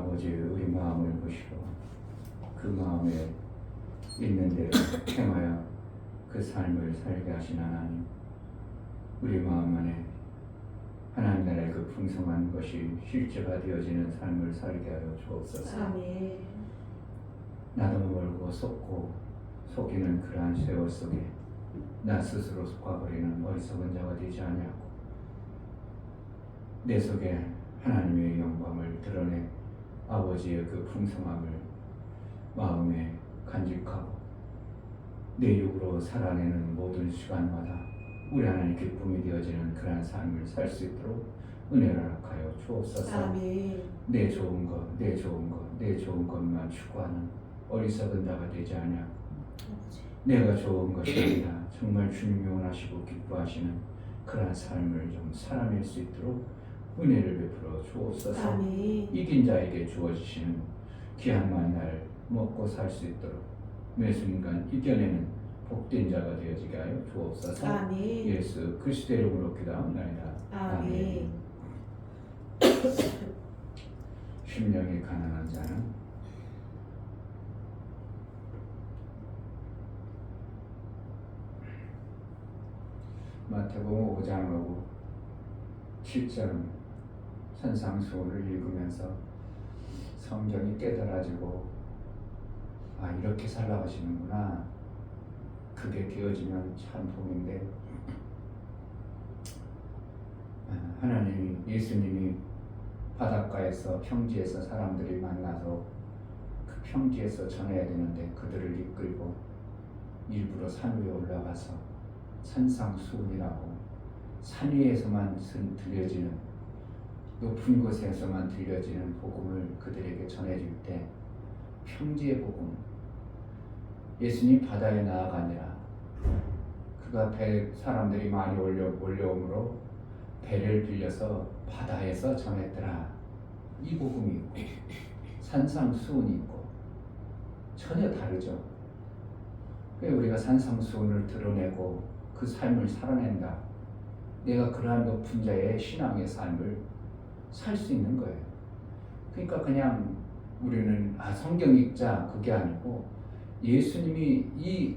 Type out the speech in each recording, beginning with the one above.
아버지 우리 마음을 보시고 그 마음에 있는 대로 행하여 그 삶을 살게 하신 하나님, 우리 마음 안에 하나님 나라의 그 풍성한 것이 실제가 되어지는 삶을 살게 하여 주옵소서. 아멘. 나도 모르고 속고 속이는 그러한 세월 속에 나 스스로 속아버리는 어리석은 자가 되지 아니하고 내 속에 하나님의 영광을 드러내 아버지의 그 풍성함을 마음에 간직하고 내 육으로 살아내는 모든 시간마다 우리 하나님 기쁨이 되어지는 그러한 삶을 살 수 있도록 은혜를 허락하여 주옵소서. 아멘. 내 좋은 것, 내 좋은 것, 내 좋은 것만 추구하는 어리석은 자가 되지 아니하고 내가 좋은 것이 아니라 정말 주님이 원하시고 기뻐하시는 그러한 삶을 좀 살아낼 수 있도록 은혜를 베풀어 주옵소서. 아멘. 이긴 자에게 주어지시는 귀한 만날 먹고 살 수 있도록 매 순간 이겨내는 복된 자가 되어지게 하여 주옵소서. 아멘. 예수 그리스도의 이름으로 기도합니다. 아멘. 심령이 가난한 자는 마태복음 5장하고 7장 산상수훈을 읽으면서 성경이 깨달아지고 아 이렇게 살아가시는구나 그게 되어지면 참 복인데 하나님이 예수님이 바닷가에서 평지에서 사람들이 만나서 그 평지에서 전해야 되는데 그들을 이끌고 일부러 산 위에 올라가서 산상수훈이라고 산 위에서만 들려지는 높은 곳에서만 들려지는 복음을 그들에게 전해줄 때 평지의 복음 예수님 바다에 나아가니라 그가 사람들이 많이 올려오므로 배를 빌려서 바다에서 전했더라 이 복음이 있고 산상수훈이 있고 전혀 다르죠. 우리가 산상수훈을 드러내고 그 삶을 살아낸다 내가 그러한 높은 자의 신앙의 삶을 살 수 있는 거예요. 그러니까 그냥 우리는 성경 읽자 그게 아니고 예수님이 이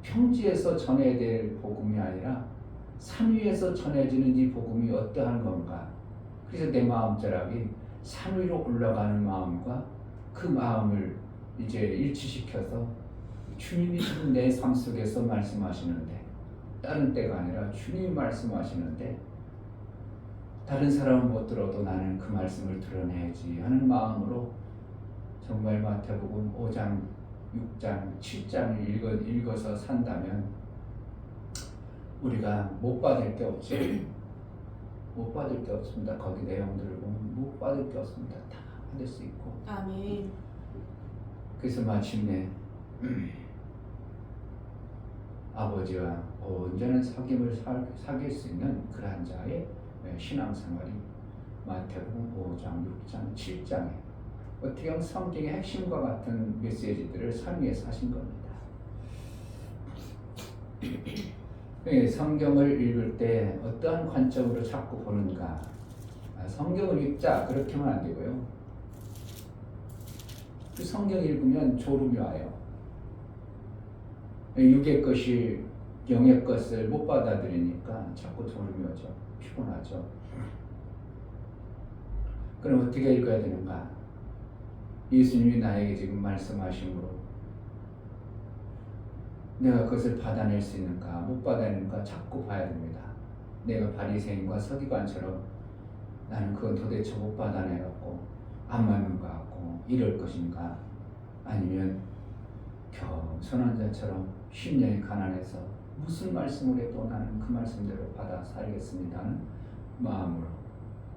평지에서 전해야 될 복음이 아니라 산 위에서 전해지는 이 복음이 어떠한 건가. 그래서 내 마음자락이 산 위로 올라가는 마음과 그 마음을 이제 일치시켜서 주님이 지금 내 삶 속에서 말씀하시는데 다른 때가 아니라 주님이 말씀하시는데 다른 사람은 못 들어도 나는 그 말씀을 드러내야지 하는 마음으로 정말 마태복음 5장, 6장, 7장을 읽어서 산다면 우리가 못 받을 게 없죠. 못 받을 게 없습니다. 거기 내용들을 보면 못 받을 게 없습니다. 다 받을 수 있고. 아멘. 그래서 마침내 아버지와 온전한 사귐을 사귈 수 있는 그러한 자의 신앙생활이 마태복음 5장, 6장, 7장에 어떻게 보면 성경의 핵심과 같은 메시지들을 산 위에서 하신 겁니다. 성경을 읽을 때 어떠한 관점으로 자꾸 보는가. 성경을 읽자 그렇게만 안 되고요. 그 성경 읽으면 졸음이 와요. 육의 것이 영의 것을 못 받아들이니까 자꾸 졸음이 오죠. 피곤하죠. 그럼 어떻게 읽어야 되는가? 예수님이 나에게 지금 말씀하심으로 내가 그것을 받아낼 수 있는가 못 받아내는가 자꾸 봐야 됩니다. 내가 바리새인과 서기관처럼 나는 그건 도대체 못 받아내갖고 안 맞는 것 같고 이럴 것인가 아니면 겸손한 자처럼 심령이 가난해서 무슨 말씀을 해도 나는 그 말씀대로 받아 살겠습니다 하는 마음으로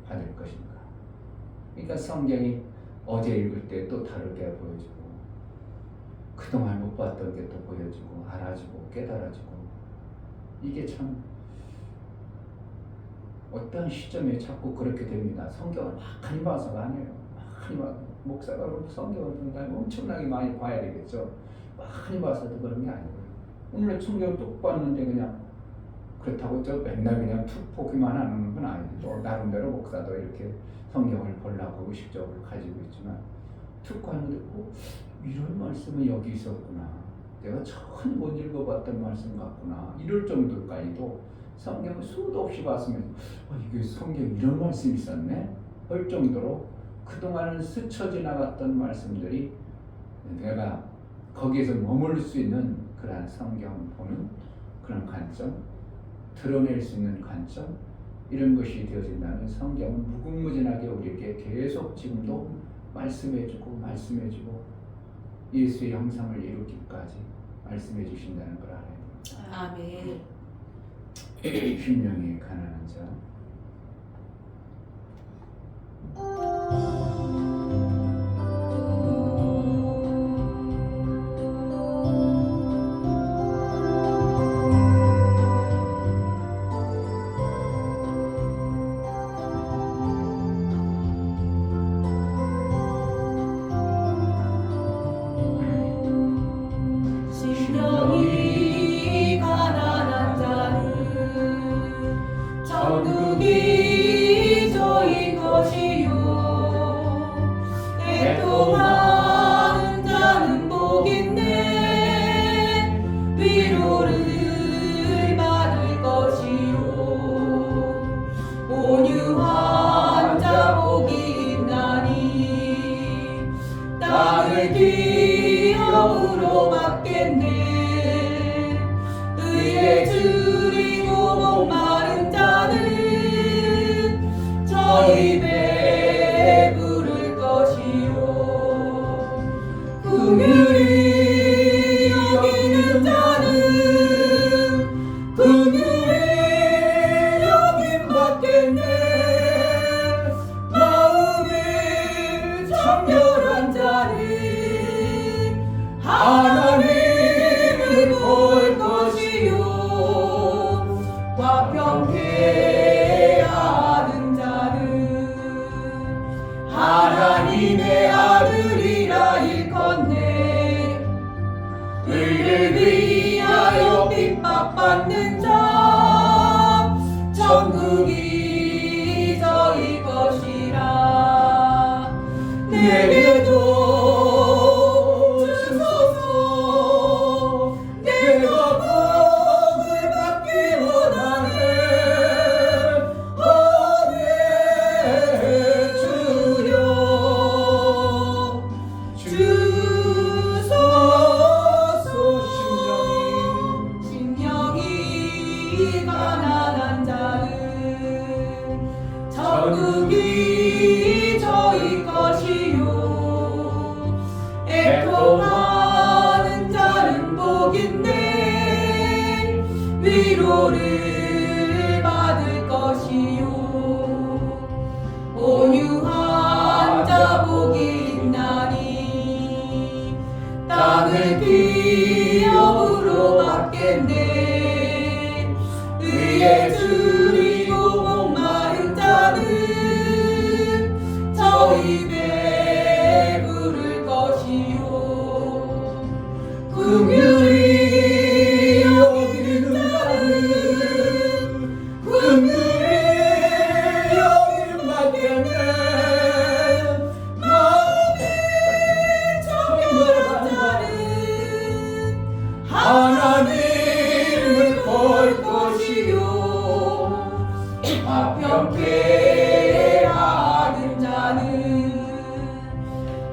받을 것인가. 그러니까 성경이 어제 읽을 때 또 다르게 보여지고 그동안 못 봤던 게 또 보여지고 알아지고 깨달아지고 이게 참 어떤 시점에 자꾸 그렇게 됩니다. 성경을 많이 봐서가 아니에요. 많이 봐. 목사가 성경을 본다면 엄청나게 많이 봐야 되겠죠. 많이 봐서도 그런 게 아니고요. 오늘 성경을 뚝 봤는데 그냥 그렇다고 저 맨날 그냥 툭 보기만 하는 건 아니죠. 나름대로 목사도 이렇게 성경을 보려고 의식적으로 가지고 있지만 툭 가는데 이런 말씀은 여기 있었구나. 내가 전혀 못 읽어봤던 말씀 같구나. 이럴 정도까지도 성경을 수도 없이 봤으면 이게 성경에 이런 말씀이 있었네? 할 정도로 그동안은 스쳐 지나갔던 말씀들이 내가 거기에서 머물 수 있는 그러한 성경 보는 그런 관점, 드러낼 수 있는 관점, 이런 것이 되어진다면 성경은 무궁무진하게 우리에게 계속 지금도 말씀해주고 예수의 형상을 이루기까지 말씀해 주신다는 걸 알아야 됩니다. 아멘. 균형이 가난한 자. 심령이 가난한 자는 천국이 저희 것이요 애통하는 자는 복있네 위로를 받을 것이요 온유한 자 복이 있나니 땅을 기업으로 받겠네 의에 줄이고 목마른 자는 저희 배에 부를 것이요 긍휼히 여기는 자는 긍휼히 여김 받겠네 마음이 청결한 자는 하나님을 볼 것이요 화평케 하는 자는 하나님의 아들이라 일컫네 의를 위하여 핍박받는 자 천국이 저희 것이라 내게도 주소서 내가 복을 받기 원하네 내 주여 주소서 심령이 가난한 자는 천국이 저희 것이요 애통하는 자는 복있네 위로를 받을 것이요 온유한 자 복이 있나니 땅을 기업으로 받겠네 의에 줄이고 목마른 자는 저희 배에 부를 것이요 긍휼히 여기는 자는 긍휼히 여김 받겠네 마음이 청결한 자는 하나님을 볼 것이요 화평케 하는 자는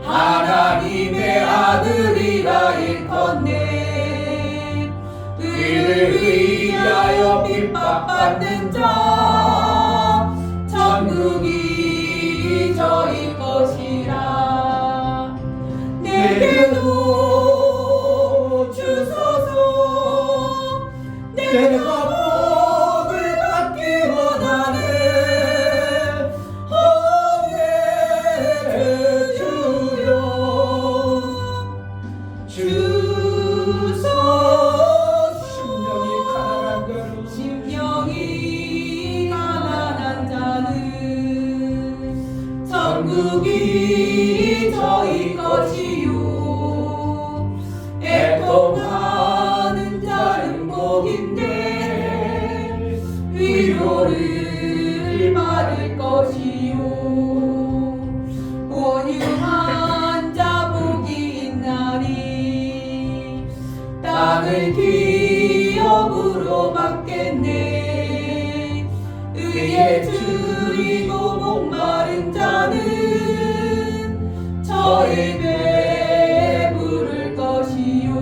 하나님의 아들이라 일컫네 의를 위하여 핍박받는 자 천국이 저희 것이라 내게도 주소서 내가 복을 받기 원하네 내 주여 주소서 심령이 가난한 자는 천국 땅을 기업으로 받겠네. 의에 줄이고 목마른 자는 저희 배부를 것이요.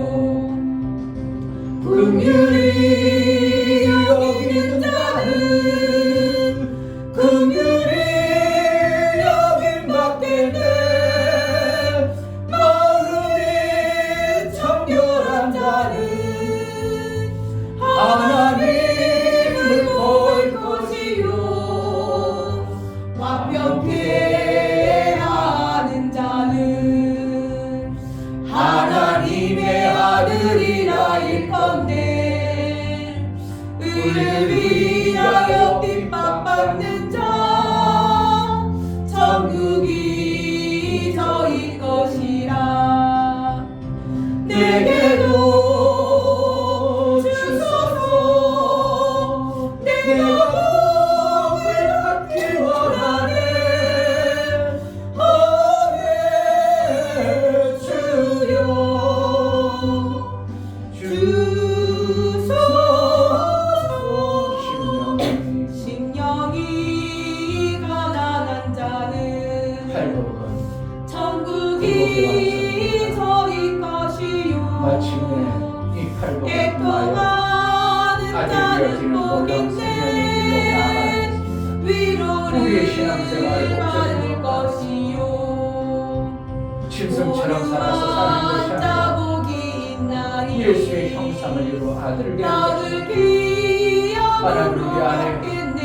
긍휼히 여기는 자는 긍휼히 여김 받겠네. 마음이 청결한 자는 하나님을 볼 것이요. 화평케 하는 자는 하나님의 아들이라 일컫네. 의를 위하여 핍박받는 자 천국이 저희 것이라. 내게도 주소서. 내가 복을 받기 원하네. 오네 주여 주소서. 심령이 가난한 자는 팔복은 천국이 저희 것이요. 마침내 이 팔복을 통하여 애통하는 아들 자는 되어지는 놀라운 복인데 생명의 길로 나아가겠습니다. 우리의 위로를 신앙생활 받을 목적은 것이요. 짐승처럼 살아서 사는 것이 아니라 복이 있나니 예수의 형상을 이루어 아들 되는 나를 것입니다. 하나님 기업으로 우리 안에 받겠네.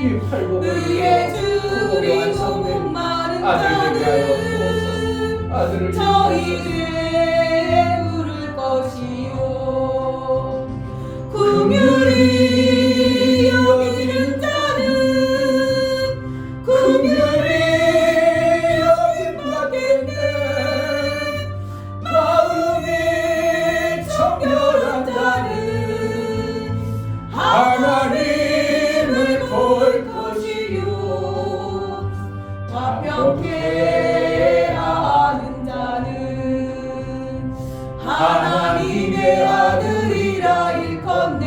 이 팔복을 의에 이루어 그복이 줄이고 완성된 목마른 아들 되게 하여 자는 주옵소서. 아들을 저희 주옵소서. 부를 것이요. 긍휼히 여기는 자는 긍휼히 여김 받겠네. 마음이 청결한 자는 하나님을 볼 것이요. 화평케 하는 자는 하나님의 아들이라 일컫네.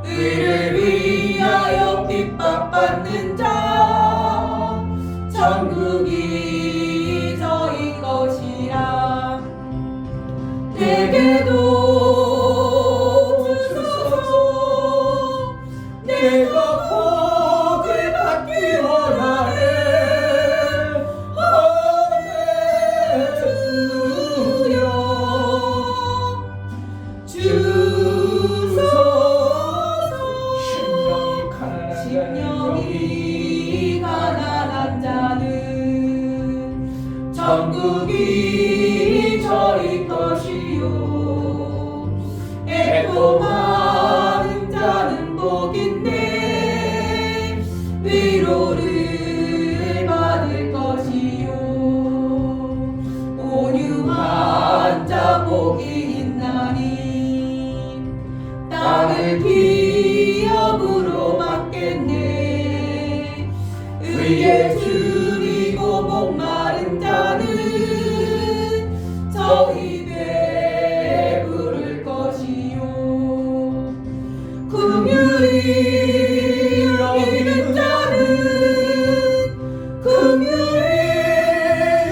의를 위하여 핍박받는 자 천국이 저희 것이라. 내게도 주소서. 내가 복을 받기 원하네. 주여 주소서. 심령이 가난한 자는 천국이 저희 것이요. 애통하는 자는 복인데 위로를 받을 것이요. 온유한 자 복이 있나니 땅을 기업으로 받겠네. 의에 줄이고 목마른 자는 저희 배부를 것이요. 긍휼히 여기는 자는 긍휼히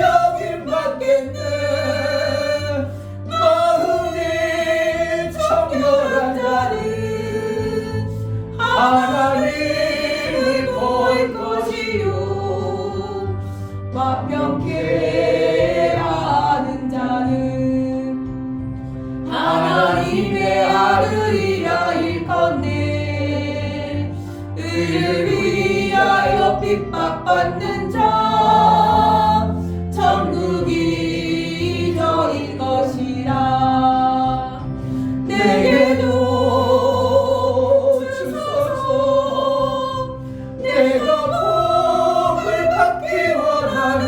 여김 받겠네. 마음이 청결한 자는 하나님을 볼 것이요. 화평케 하는 자는 하나님의 아들이라 일컫네. 의를 위하여 핍박받는 자 천국이 저희 것이라. 내게도 주소서. 내가 복을 받기 원하네.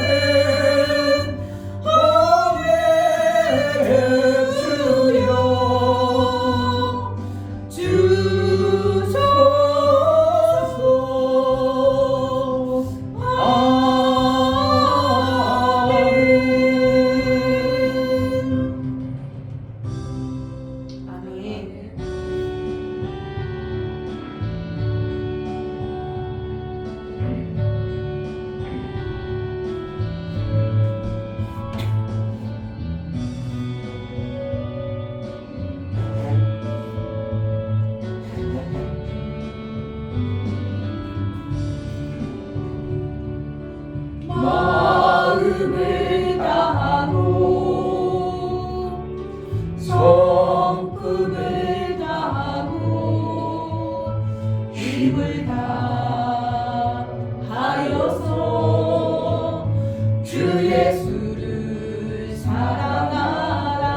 마음을 다하고 성품을 다하고 힘을 다하여서 주 예수를 사랑하라.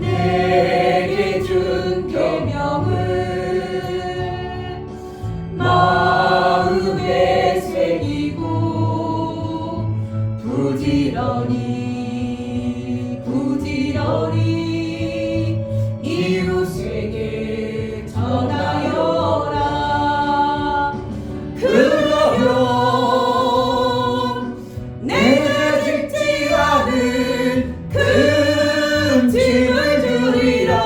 내게 준 계명을 마음에 새기고 부지런히 이웃에게 전하여라. 그러면 내가 짓지 않은 큰 짐을 주리라.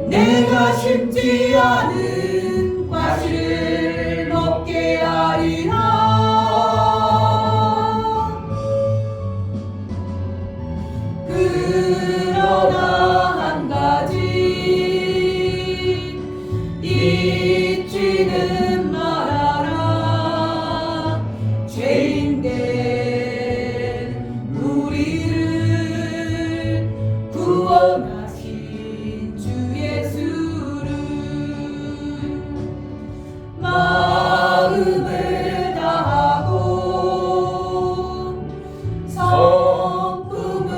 내가 심지 않은 과실을 먹게 하리라. 그러나 한 가지 잊지는 말아라. 죄인된 우리를 구원하신 주 예수를 마음을 다하고 성품을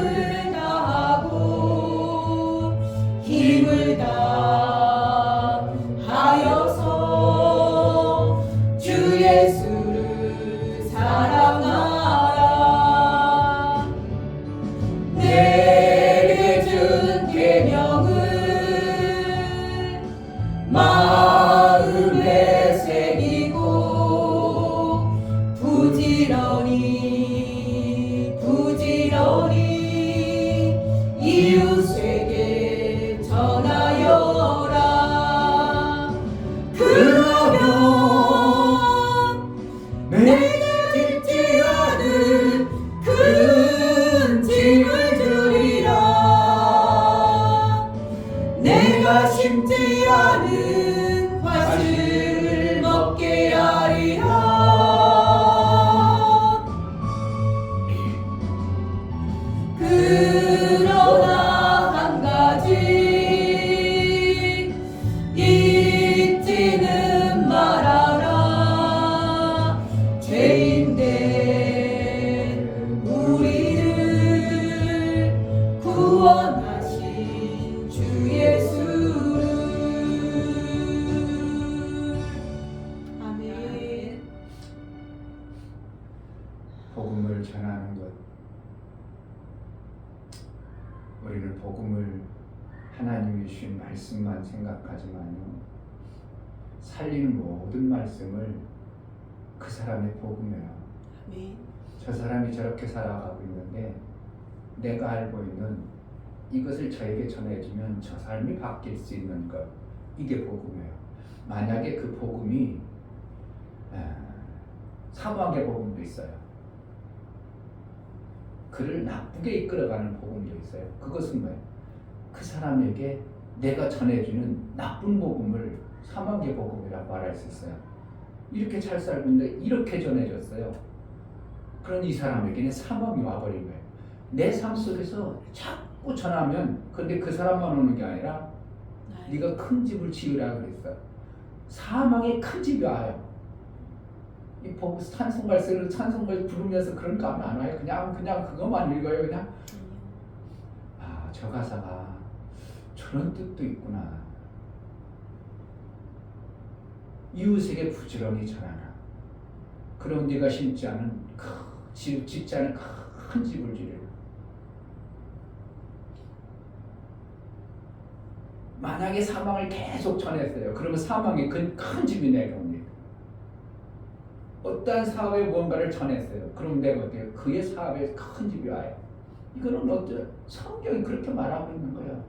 다하고 힘을 다하여서 주 예수를 사랑하라. 내게 준 계명을 마음에 새기고 부지런히 이웃에게 전하여라. 그러면 내가 짓지 않은 큰 짐을 주리라. 내가 심지 않은 과실을 먹게 하리라. 그러나 한 가지 잊지는 말아라. 죄인된 우리를 구원하신 주 예수를. 아멘. 복음을 전하는 것, 우리는 복음을 하나님이 주신 말씀만 생각하지만요, 살리는 모든 말씀을 그 사람의 복음이에요. 아멘. 저 사람이 저렇게 살아가고 있는데 내가 알고 있는 이것을 저에게 전해주면 저 사람이 바뀔 수 있는 것, 이게 복음이에요. 만약에 그 복음이 사망의 복음도 있어요. 그를 나쁘게 이끌어가는 복음도 있어요. 그것은 뭐예요? 그 사람에게 내가 전해주는 나쁜 복음을 사망의 복음이라고 말할 수 있어요. 이렇게 잘 살고 있는데 이렇게 전해줬어요. 그런 이 사람에게는 사망이 와버린 거예요. 내 삶 속에서 자꾸 전하면, 근데 그 사람만 오는 게 아니라 네가 큰 집을 지으라 그랬어. 사망의 큰 집이 와요. 이 복음 찬송가를 부르면서 그런 거 하면 안 와요. 그냥 그것만 읽어요. 그냥 저 가사가 저런 뜻도 있구나. 이웃에게 부지런히 전하라. 그럼 네가 짓지 않은 큰 집을 지으라. 만약에 사망을 계속 전했어요. 그러면 사망이 큰 집이 내려옵니다. 어떠한 사업에 뭔가를 전했어요. 그럼 내가 어때요? 그의 사업에 큰 집이 와요. 이거는 어때요? 성경이 그렇게 말하고 있는 거예요.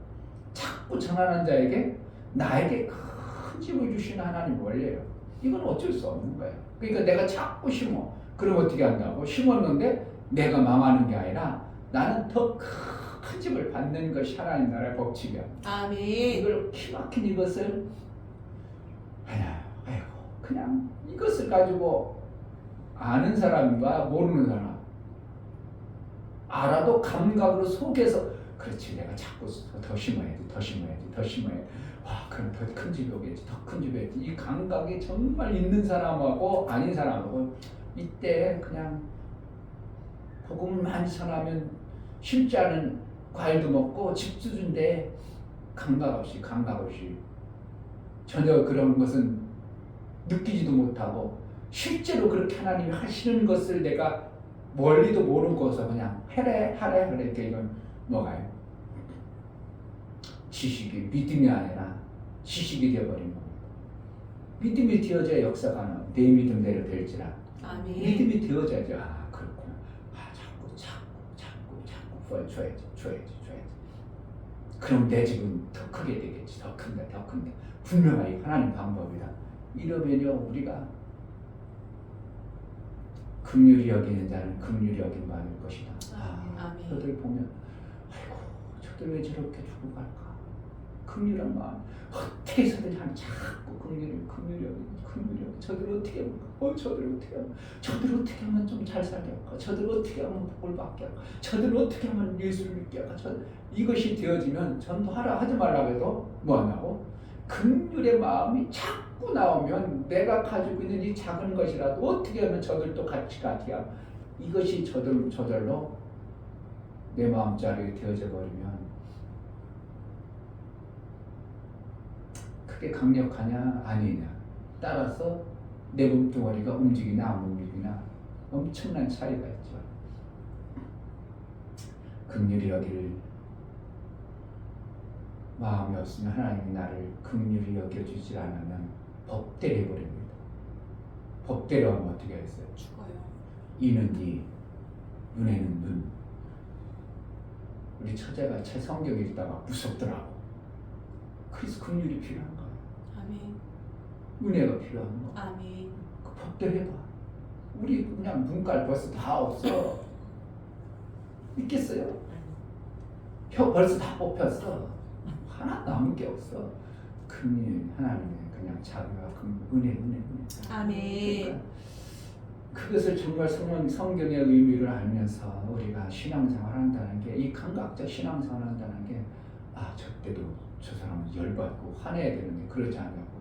자꾸 전하는 자에게 나에게 큰 집을 주시는 하나님 원래요. 이건 어쩔 수 없는 거예요. 그러니까 내가 자꾸 심어. 그럼 어떻게 한다고? 심었는데 내가 망하는 게 아니라 나는 더 큰 집을 받는 것이 하나님 나라의 법칙이야. 아멘. 이걸 기막힌 이것을 아이고 그냥 이것을 가지고 아는 사람과 모르는 사람, 알아도 감각으로 속에서 그렇지, 내가 자꾸 더 심어야지, 더 심어야지, 더 심어야지. 와, 그럼 더 큰 집이 오겠지, 더 큰 집이 오겠지. 이 감각이 정말 있는 사람하고 아닌 사람하고 이때 그냥 복음을 많이 전하면 쉽지 않은 과일도 먹고 집도 준대. 감각 없이 전혀 그런 것은 느끼지도 못하고 실제로 그렇게 하나님이 하시는 것을 내가 멀리도 모르고서 그냥 하래 이렇게 이건 뭐가요? 지식이 믿음이 아니라 지식이 되어버린 겁니다. 믿음이 되어져야 역사가 나와. 내 믿음대로 될지라. 아멘. 믿음이 되어져야지. 아, 그렇구나. 아, 자꾸 줘야지. 그럼 내 집은 더 크게 되겠지. 더 큰데. 분명하게 하나님 방법이다. 이러면요, 우리가 긍휼히 여기는 자는 긍휼히 여김 받을 것이다. 아멘. 저들 보면 아이고, 저들 왜 저렇게 죽어갈까? 긍휼한 마음. 어떻게 해서든 자꾸 긍휼히 저들 어떻게 하면 저들 어떻게 하면 좀 잘 살게 할까? 저들 어떻게 하면 복을 받게 할까? 저들 어떻게 하면 예수를 믿게 할까? 이것이 되어지면 전도하라 하지 말라고 해도 뭐하냐고? 긍휼의 마음이 자꾸 나오면 내가 가지고 있는 이 작은 것이라도 어떻게 하면 저들도 같이 하면 이것이 저절로 내 마음자리에 되어져 버리면 그게 강력하냐 아니냐 따라서 내 몸뚱아리가 움직이나 안 움직이나 엄청난 차이가 있죠. 긍휼히 여길 마음이 없으면 하나님이 나를 긍휼히 여겨주지 않으면 법대로 해버립니다. 법대로 하면 어떻게 했어요? 죽어요. 이는 이, 눈에는 눈. 우리 처제가 제 성경 읽다가 무섭더라고. 그래서 긍휼이 필요한 거야. 아멘. 은혜가 필요한 거. 아멘. 그 법대로 해봐. 우리 그냥 눈깔 벌써 다 없어. 있겠어요? 혀 벌써 다 뽑혔어. 하나 남은 게 없어. 긍휼 하나님의 그냥 자비와 은혜. 아멘. 그러니까 그것을 정말 성경의 의미를 알면서 우리가 신앙생활 한다는 게, 이 감각적 신앙생활 한다는 게, 저 때도 저 사람은 열받고 화내야 되는데 그러지 않냐고.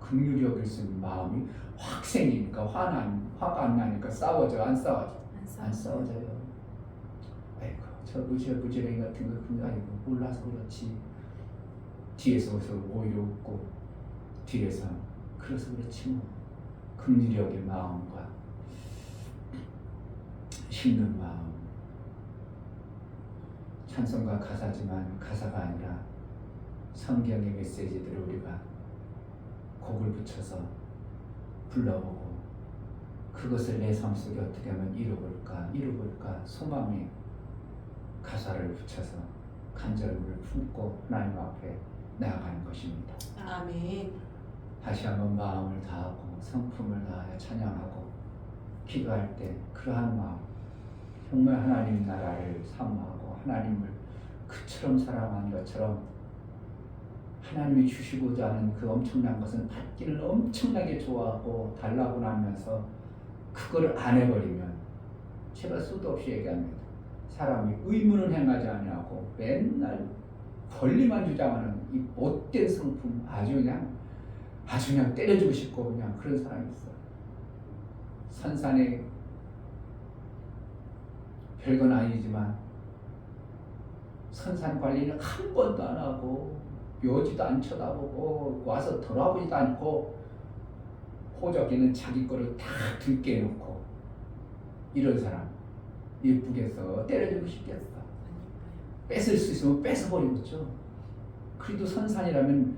긍휼히 여길 수 있는 마음이 확 생기니까 화가 안 나니까 싸워져. 안 싸워져요. 아이고, 저 무지랭이 같은 거 그냥 아이고 몰라서 그렇지. 뒤에서 오히려 웃고 뒤에서 그래서 그렇지 뭐. 긍휼히 여길 마음과 심는 마음. 찬송가 가사지만 가사가 아니라 성경의 메시지들을 우리가 곡을 붙여서 불러보고 그것을 내 삶 속에 어떻게 하면 이루볼까 소망의 가사를 붙여서 간절함을 품고 하나님 앞에 나아가는 것입니다. 아멘. 다시 한번 마음을 다하고 성품을 다하여 찬양하고 기도할 때 그러한 마음, 정말 하나님 나라를 사모하고 하나님을 그처럼 사랑하는 것처럼 하나님이 주시고자 하는 그 엄청난 것은 받기를 엄청나게 좋아하고 달라고 하면서 그거를 안 해버리면, 제가 수도 없이 얘기합니다. 사람이 의무는 행하지 아니하고 맨날 권리만 주장하는 이 못된 성품, 아주 그냥 때려주고 싶고 그냥 그런 사람이 있어. 선산에 별건 아니지만 선산 관리는 한 번도 안 하고 묘지도 안 쳐다보고 와서 돌아보지도 않고 호적에는 자기 거를 다 들게 해놓고 이런 사람 예쁘겠어? 때려주고 싶겠어? 뺏을 수 있으면 뺏어버리고 있죠. 그래도 선산이라면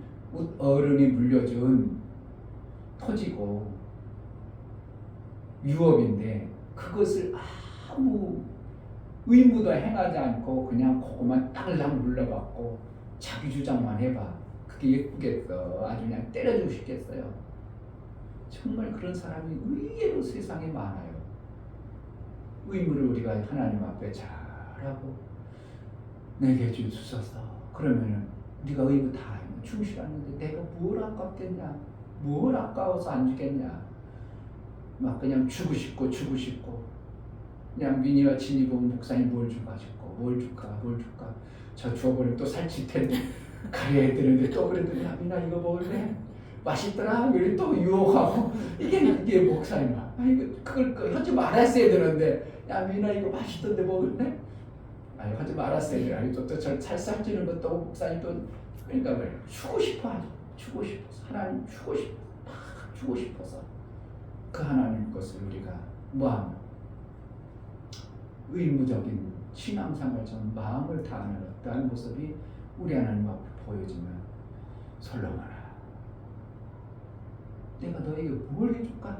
어른이 물려준 토지고 유업인데 그것을 아무 의무도 행하지 않고 그냥 그것만 땅랑 물려받고 자기 주장만 해봐. 그게 예쁘겠어? 아주 그냥 때려주고 싶겠어요? 정말 그런 사람이 의외로 세상에 많아요. 의무를 우리가 하나님 앞에 잘하고 내게 주소서. 그러면은 네가 의무 다 하면 충실하는데 내가 뭘 아깝겠냐? 뭘 아까워서 안 주겠냐? 막 그냥 주고 싶고 그냥 미니와 진이 보면 목사님 뭘 줄까 싶고 뭘 줄까 저 주워버리면 또 살찔 텐데 가려야 되는데 또 그래도 야 미나 이거 먹을래? 맛있더라? 이렇게 또 유혹하고 이게 목사님아 이거 그걸 하지 말았어야 되는데 야 미나 이거 맛있던데 먹을래? 아니 하지 말았어야 돼. 아니 또저 살찌는 것도 목사님 또 그러니까 왜 주고 싶어 하나님 주고 싶어서 그 하나님 것을 우리가 뭐하면 의무적인 신앙생활처럼 마음을 다하는 어떠한 모습이 우리 하나님 앞에 보여지면 솔로몬아 내가 너에게 뭘 해줄까?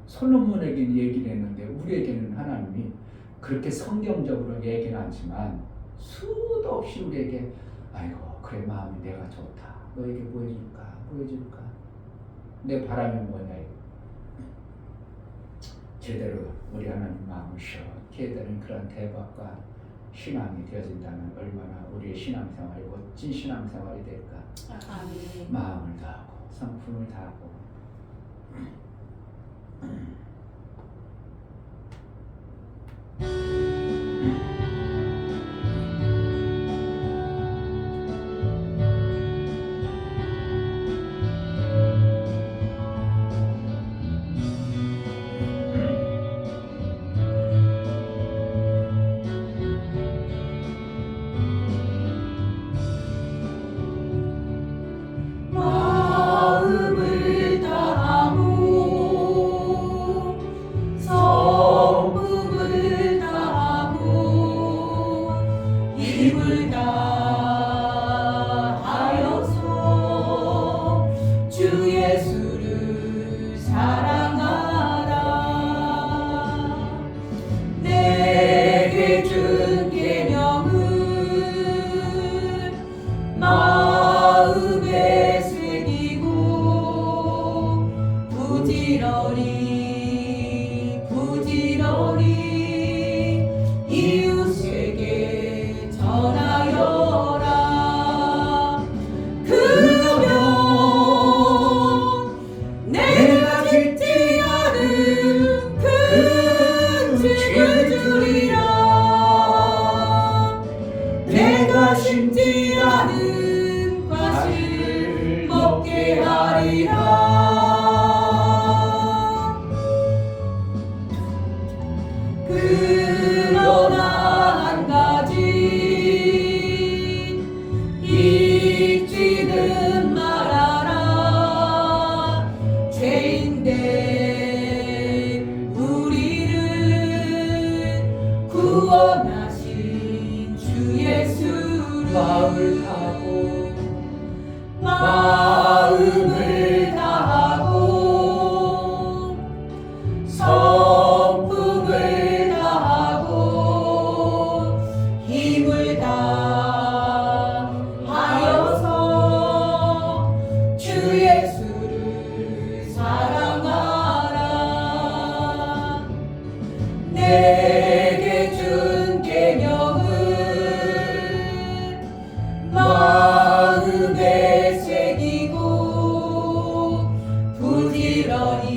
솔로몬에게는 얘기를 했는데 우리에게는 하나님이 그렇게 성경적으로 얘기는 않지만 수도 없이 우리에게 아이고 그래 마음이 내가 좋다 너에게 뭐 해줄까 내 바람이 뭐냐 제대로 우리 하나님 마음을 시원케 해드리는 그런 대박과 신앙이 되어진다면 얼마나 우리의 신앙생활이 멋진 신앙생활이 될까. 아멘. 마음을 다하고 성품을 다하고 마음을 다하고 성품을 다하고 힘을 다하여서 주 예수를 사랑하라. 내게 준 계명은 마음에 새기고 부지런히 이웃에게 전하여라. 그러면 내가 짓지 않은 큰 집을 주리라. 내가 심지 않은 과실을 먹게 하리라. 그러나 한 가지 잊지는 말아라. 죄인된 우리를 구원하신 주 예수를 마음을 다하고 마음을 다하고 성품을 다하고 힘을 다하여서 주 예수를 사랑하라. 내게 준 계명은 마음에 새기고 부지런히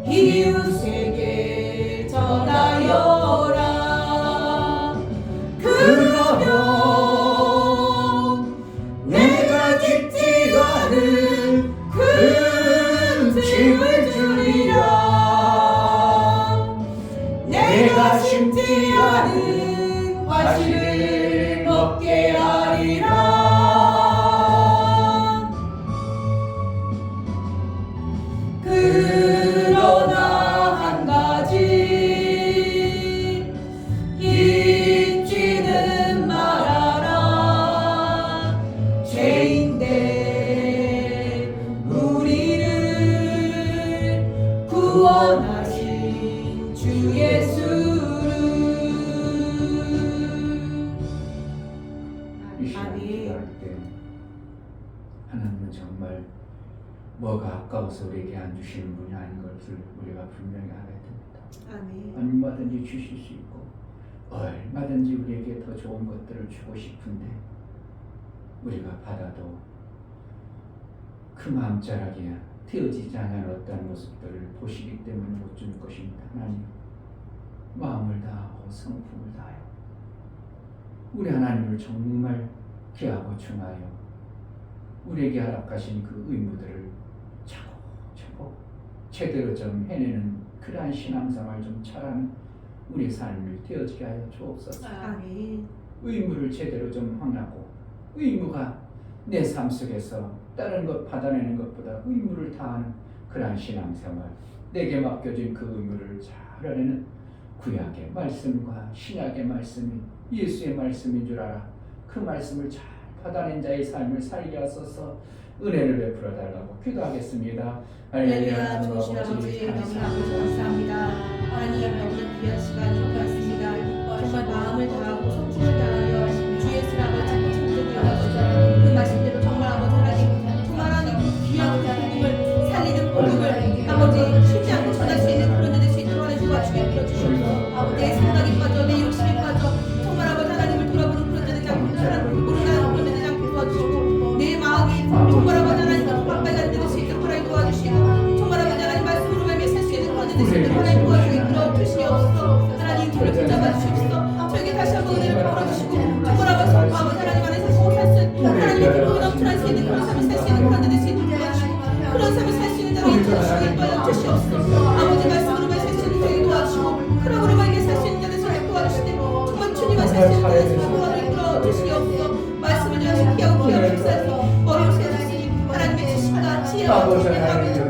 이웃에게 전하여라. 그러면 내가 짓지 않은 큰 집을 주리라. 내가 심지 않은 과실을 먹게 하리라. 그러나 한 가지 잊지는 말아라. 죄인된 우리를 구원하신 주 예수를. 이 시간 기도할 때 하나님은 정말 뭐가 아까워서 우리에게 안 주시는 분이 아닌 것을 우리가 분명히 알아야 됩니다. 아멘. 얼마든지 주실 수 있고 얼마든지 우리에게 더 좋은 것들을 주고 싶은데 우리가 받아도 그 마음자락에 되어지지 않은 어떠한 모습들을 보시기 때문에 못 줄 것입니다. 하나님, 마음을 다하고 성품을 다하여 우리 하나님을 정말 귀하고 중하여 우리에게 허락하신 그 의무들을 차곡차곡 제대로 좀 해내는 그러한 신앙생활 좀 잘하는 우리의 삶이 되어지게 하여 주옵소서. 아멘. 의무를 제대로 좀 하고 의무가 내 삶 속에서 다른 것 받아내는 것보다 의무를 다하는 그러한 신앙생활, 내게 맡겨진 그 의무를 잘 하려는 구약의 말씀과 신약의 말씀이 예수의 말씀인 줄 알아 그 말씀을 잘 받아낸 자의 삶을 살게 하소서. 은혜를 베풀어 달라고 기도하겠습니다. 할렐루야. 주신 아버지 감사합니다. 하나님 오늘 귀한 시간 주셨습니다. 정말 마음을 다하고 성품을 다하여 주 예수 아버지 충전되어 그 말씀대로 정말 아버지 하나님 정말 하나님 귀한 복음을 살리는 복음을 아버지 쉽지 않고 전할 수 있는 그런 은혜 수 있도록 하나님 도와주게 빌어주시옵소서. 아버지의 생각이 빠져 내 욕심이 빠져 정말 아버지 하나님을 돌아보는 그런 자들이 않고 하나님 모르는 그런 자들이 않게 도와주시고 내 마음이 정말 아버지 하나님과 가까이 가는 수 있도록 하나님 도와주시고 정말 아버지 하나님 말씀으로 매매 살수 있는 그런 자들이 있도록 하나님 도와주게 빌어주시옵소서. 하나님 저를 붙잡아 주시옵소서. 저에게 다시 한번 은혜를 베풀어주시고 정말 아버지 하나님 안에서 살수 하나님의 기쁨이 넘쳐날 수 있는 그런 삶을 살 수 있는 그런 자들이 수 있도록 도와주시고 그런 삶을 살 수 있는 자를 인도하시기 바여 주시옵소서. 아버지 말씀으로 매매 살수 있는 저에게 도와주시고 그러므로 만약에 살 수 있는 자들 저에게 도와주시되 정말 주님과 살 수 있는 자들 저에게 끌어주시옵소서. 말씀을 좀 피하고 피하면서 머리를 세우시니 하나님의 지식과 지혜와 공평함을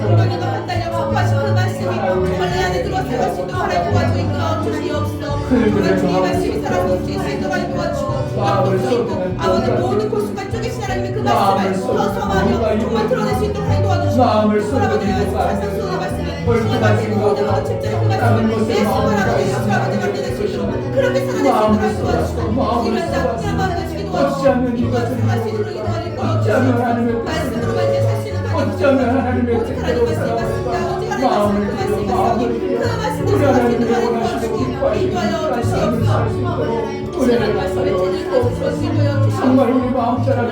공경에도 한달려 확보하신 그 말씀이 정말 내 안에 들어와 살아갈 수 있도록 하나님 도와주시옵소서. 정말 주의 말씀이 살아서 움직일 수 있도록 하나님 도와주시고 역동도 있고 아버지 모든 골수가 쪼개신 하나님의 그 말씀을 더 성하며 정말 드러낼 수 있도록 하나님 도와주시고 아버지의 말씀의 말씀이 정말 마치고 모든 모든 책자를 그 말씀을 내 손가락으로 예수 아버지 만들어낼 수 있도록 그렇게 살아낼 수 있도록 하나님 도와주시고 이런 자 마음을 주기 도와주시고 이것을 살수 있도록 도와주시고 말씀으로 말미암아 살 수 있는 하나님 오직 하나님 말씀이 맞습니다. 오직 하나님 말씀이 그 말씀이 그 말씀대로 살수 있도록 하나님 도와주시고 인도하여 주시옵소서. 신앙 말씀에 제대로 들어줄 수 있도록 정말 우리 마음자락을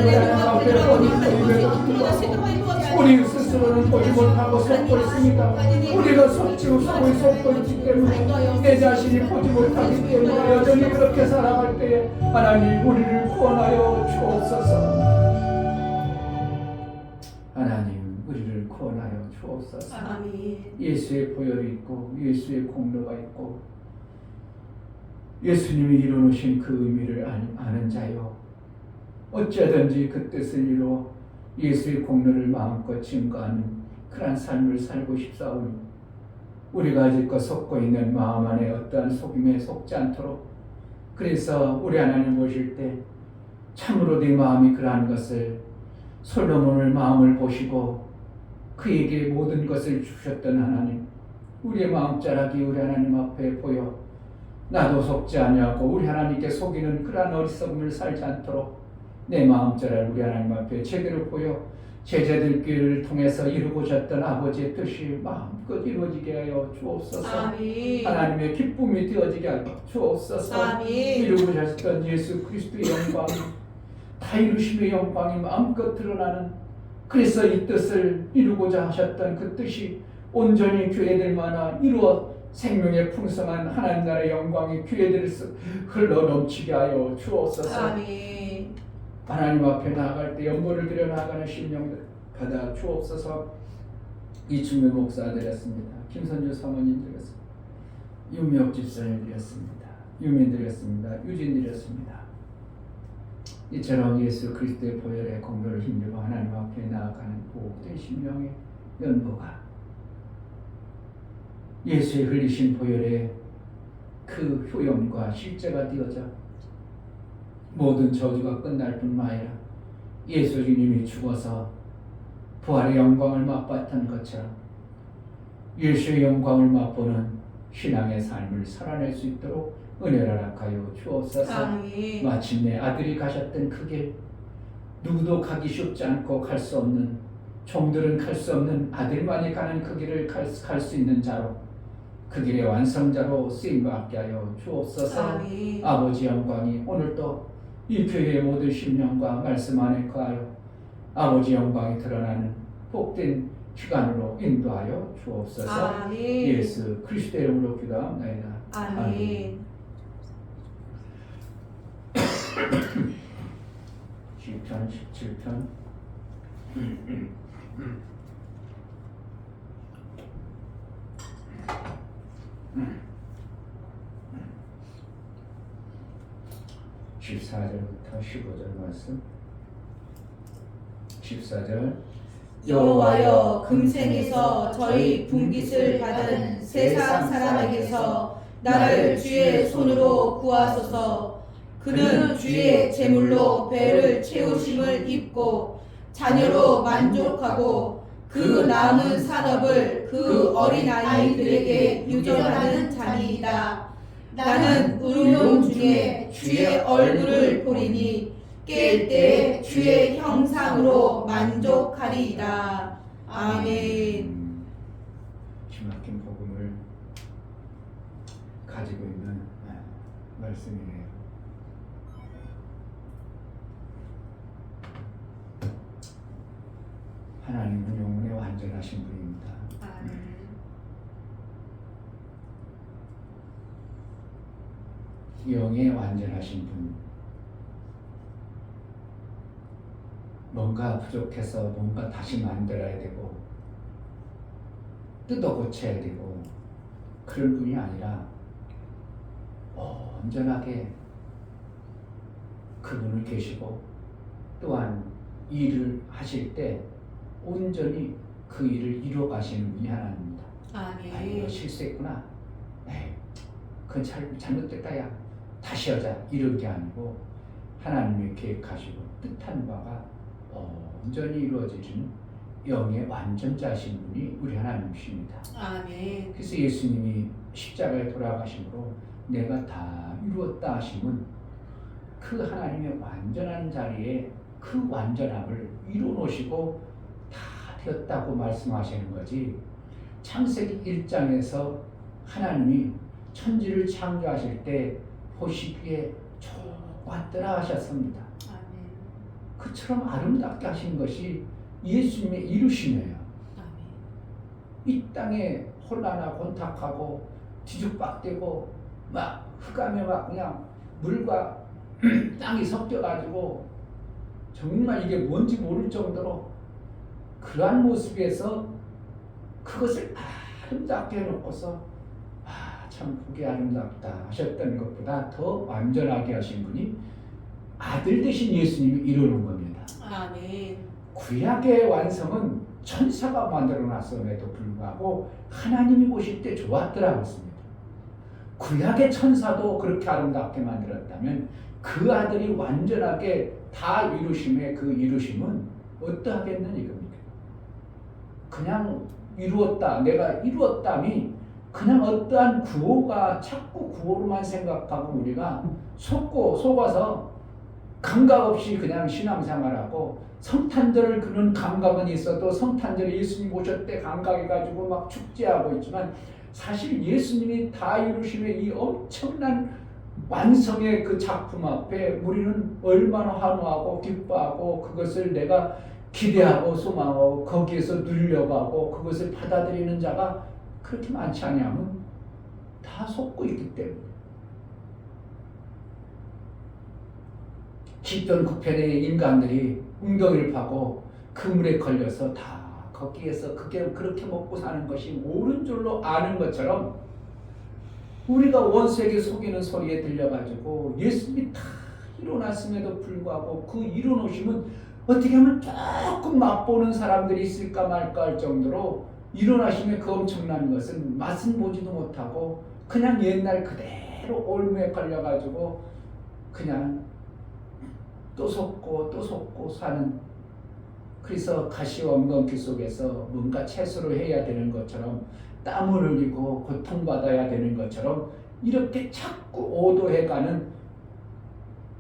우리 스스로는 보지 못하고 속고 있습니다. 우리가 속지고 속고 있기 때문에 내 자신이 보지 못하기 때문에 여전히 그렇게 살아갈 때에 하나님 우리를 구원하여 주옵소서. 하나님 우리를 구원하여 주옵소서. 예수의 보혈이 있고 예수의 공로가 있고 예수님이 이루어놓으신 그 의미를 아는 자요 어찌하든지 그 뜻을 이루어 예수의 공로를 마음껏 증거하는 그러한 삶을 살고 싶사오니 우리가 아직껏 속고 있는 마음 안에 어떠한 속임에 속지 않도록 그래서 우리 하나님 보실 때 참으로 네 마음이 그러한 것을 솔로몬을 마음을 보시고 그에게 모든 것을 주셨던 하나님 우리의 마음자락이 우리 하나님 앞에 보여 나도 속지 아니하고 우리 하나님께 속이는 그러한 어리석음을 살지 않도록 내 마음자락 우리 하나님 앞에 제대로 보여 제자들끼를 통해서 이루고자 했던 아버지의 뜻이 마음껏 이루어지게 하여 주옵소서. 아멘. 하나님의 기쁨이 되어지게 하여 주옵소서. 아멘. 이루고자 했던 예수 그리스도의 영광이 다 이루심의 영광이 마음껏 드러나는 그래서 이 뜻을 이루고자 하셨던 그 뜻이 온전히 교회들만아 이루어 생명의 풍성한 하나님 나라의 영광이 교회들을 흘러 넘치게 하여 주옵소서. 아멘. 하나님 앞에 나아갈 때 연보를 드려 나아가는 심령들 받아 주옵소서. 이충배 목사 드렸습니다. 김선주 사모님 드렸습니다. 유미옥 집사님 드렸습니다. 유민 드렸습니다. 유진 드렸습니다. 이처럼 예수 그리스도의 보혈의 공로를 힘입어 하나님 앞에 나아가는 복된 심령의 연보가 예수의 흘리신 보혈의 그 효용과 실제가 되어져 모든 저주가 끝날 뿐만 아니라 예수 주님이 죽어서 부활의 영광을 맛봤던 것처럼 예수의 영광을 맛보는 신앙의 삶을 살아낼 수 있도록 은혜를 허락하여 주옵소서. 아멘. 마침내 아들이 가셨던 그 길 누구도 가기 쉽지 않고 갈 수 없는 종들은 갈 수 없는 아들만이 가는 그 길을 갈 수 있는 자로 그 길의 완성자로 쓰임받게 하여 주옵소서. 아멘. 아버지 영광이 오늘도 이 교회의 모든 심령과 말씀 안에 거하여 아버지 영광이 드러나는 복된 주간으로 인도하여 주옵소서. 아멘. 예수 그리스도의 이름으로 기도합니다. 아멘. 10편 17편 14절부터 15절 말씀. 14절 여호와여 금생에서 저희 분깃을 받은 세상 사람에게서 나를 주의 손으로 구하소서. 그는 주의 제물로 배를 채우심을 입고 자녀로 만족하고 그 남은 산업을 그 어린 아이들에게 유전하는 자니이다. 나는 의로운 중에 주의 얼굴을 보리니 깰 때 주의 형상으로 만족하리이다. 아멘. 기막힌 복음을 가지고 있는 말씀이네요. 하나님은 영혼에 완전하신 분입니다. 아멘. 영에 완전하신 분. 뭔가 부족해서 뭔가 다시 만들어야 되고 뜯어 고쳐야 되고 그런 분이 아니라 온전하게 그분을 계시고 또한 일을 하실 때 온전히 그 일을 이루어 가시는 분이 하나님입니다. 이거 아멘. 실수했구나. 그건 잘못됐다. 야 다시 하자. 이런 게 아니고 하나님이 계획하시고 뜻한 바가 온전히 이루어지는 영의 완전자신 분이 우리 하나님이십니다. 아멘. 그래서 예수님이 십자가에 돌아가심으로 내가 다 이루었다 하심은 그 하나님의 완전한 자리에 그 완전함을 이루어 놓으시고 다 되었다고 말씀하시는 거지. 창세기 1장에서 하나님이 천지를 창조하실 때 보시기에 좋았더라 하셨습니다. 아멘. 그처럼 아름답게 하신 것이 예수님의 이루심이에요. 아멘. 이 땅에 혼란하고 혼탁하고 뒤죽박되고 막 흑암에 막 그냥 물과 땅이 섞여가지고 정말 이게 뭔지 모를 정도로 그러한 모습에서 그것을 아름답게 해놓고서 참 보기 아름답다 하셨던 것보다 더 완전하게 하신 분이 아들 되신 예수님이 이루는 겁니다. 아멘. 구약의 완성은 천사가 만들어 놨음에도 불구하고 하나님이 보실 때 좋았더라고 했습니다. 구약의 천사도 그렇게 아름답게 만들었다면 그 아들이 완전하게 다 이루심의 그 이루심은 어떠하겠는 이겁니까? 그냥 이루었다, 내가 이루었다니 그냥 어떠한 구호가 자꾸 구호로만 생각하고 우리가 속아서 감각 없이 그냥 신앙생활하고 성탄절을 그런 감각은 있어도 성탄절에 예수님 오셨을 때 감각해가지고 막 축제하고 있지만 사실 예수님이 다 이루심의 이 엄청난 완성의 그 작품 앞에 우리는 얼마나 환호하고 기뻐하고 그것을 내가 기대하고 소망하고 거기에서 누리려고 그것을 받아들이는 자가 그렇게 많지 않냐면 다 속고 있기 때문에. 기존 구편의 인간들이 웅덩이를 파고 그물에 걸려서 다 거기에서 그게 그렇게 먹고 사는 것이 옳은 줄로 아는 것처럼 우리가 원수에게 속이는 소리에 들려가지고 예수님이 다 이뤄놨음에도 불구하고 그 이뤄놓으심은 어떻게 하면 조금 맛보는 사람들이 있을까 말까 할 정도로 일어나심의 그 엄청난 것은 맛은 보지도 못하고 그냥 옛날 그대로 올무에 걸려가지고 그냥 또 속고 사는. 그래서 가시와 엉겅퀴 속에서 뭔가 채소를 해야 되는 것처럼 땀을 흘리고 고통받아야 되는 것처럼 이렇게 자꾸 오도해가는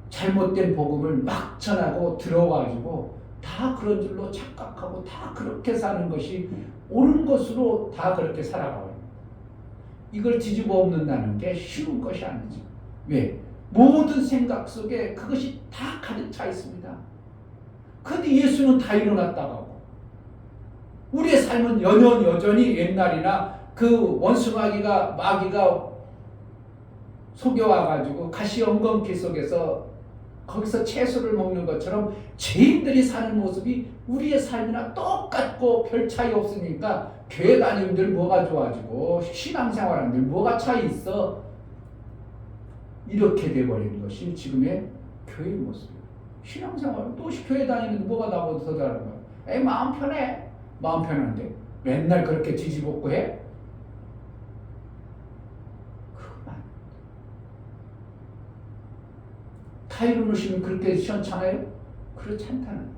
잘못된 복음을 막 전하고 들어가지고 다 그런 줄로 착각하고 다 그렇게 사는 것이 옳은 것으로 다 그렇게 살아가요. 이걸 뒤집어 엎는다는 게 쉬운 것이 아니지. 왜? 모든 생각 속에 그것이 다 가득 차 있습니다. 근데 예수는 다 일어났다고 하고 우리의 삶은 여전히 옛날이나 그 마귀가 속여와가지고 가시 엉겅퀴 속에서 거기서 채소를 먹는 것처럼 죄인들이 사는 모습이 우리의 삶이나 똑같고 별 차이 없으니까 교회 다니는들 뭐가 좋아지고 신앙생활하는들 뭐가 차이 있어? 이렇게 돼버리는 것이 지금의 교회의 모습이에요. 신앙생활은 또 교회 다니는데 뭐가 나보다 더 다른 거야? 에이 마음 편해. 마음 편한데 맨날 그렇게 뒤집어고 해? 그만. 다 이루시면 그렇게 시원찮아요? 그렇지 않다는 거예요.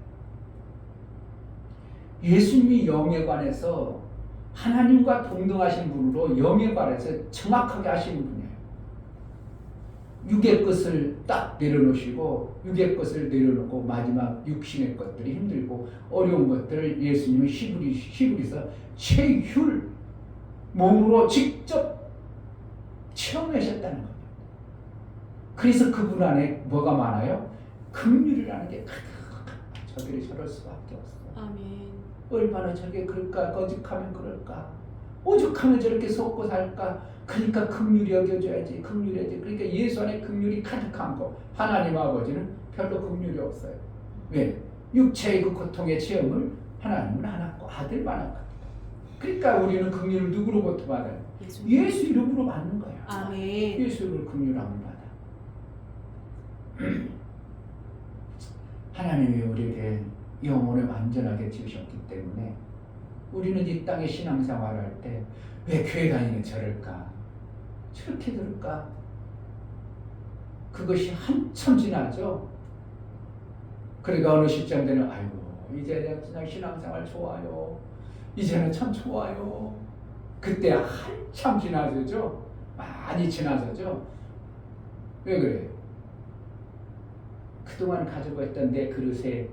예수님이 영에 관해서 하나님과 동등하신 분으로 영에 관해서 정확하게 하시는 분이에요. 육의 것을 딱 내려놓으시고 육의 것을 내려놓고 마지막 육신의 것들이 힘들고 어려운 것들을 예수님은 히브리서 체휼 몸으로 직접 체험하셨다는 겁니다. 그래서 그분 안에 뭐가 많아요? 긍휼이라는 게 가득. 저들이 저럴 수밖에 없어요. 아멘. 얼마나 저렇게 그럴까? 거짓하면 그럴까? 오죽하면 저렇게 속고 살까? 그러니까 긍휼히 여겨줘야지. 긍휼해야지. 그러니까 예수 안에 긍휼이 가득한 거. 하나님 아버지는 별로 긍휼이 없어요. 왜? 육체의 그 고통의 체험을 하나님은 안 하고 아들만 한 겁니다. 그러니까 우리는 긍휼을 누구로부터 받아요? 예수 이름으로 받는 거예요. 아멘. 예수 이름으로 긍휼함을 받아. 하나님이 우리에게 영혼을 완전하게 지으셨기 때문에 우리는 이 땅에 신앙생활을 할 때 왜 교회 다니는 저럴까? 저렇게 들을까? 그것이 한참 지나죠. 그러니까 어느 시점 되는 아이고 이제 그냥 신앙생활 좋아요. 이제는 참 좋아요. 그때 한참 지나서죠. 많이 지나서죠. 왜 그래요? 그동안 가지고 있던 내 그릇에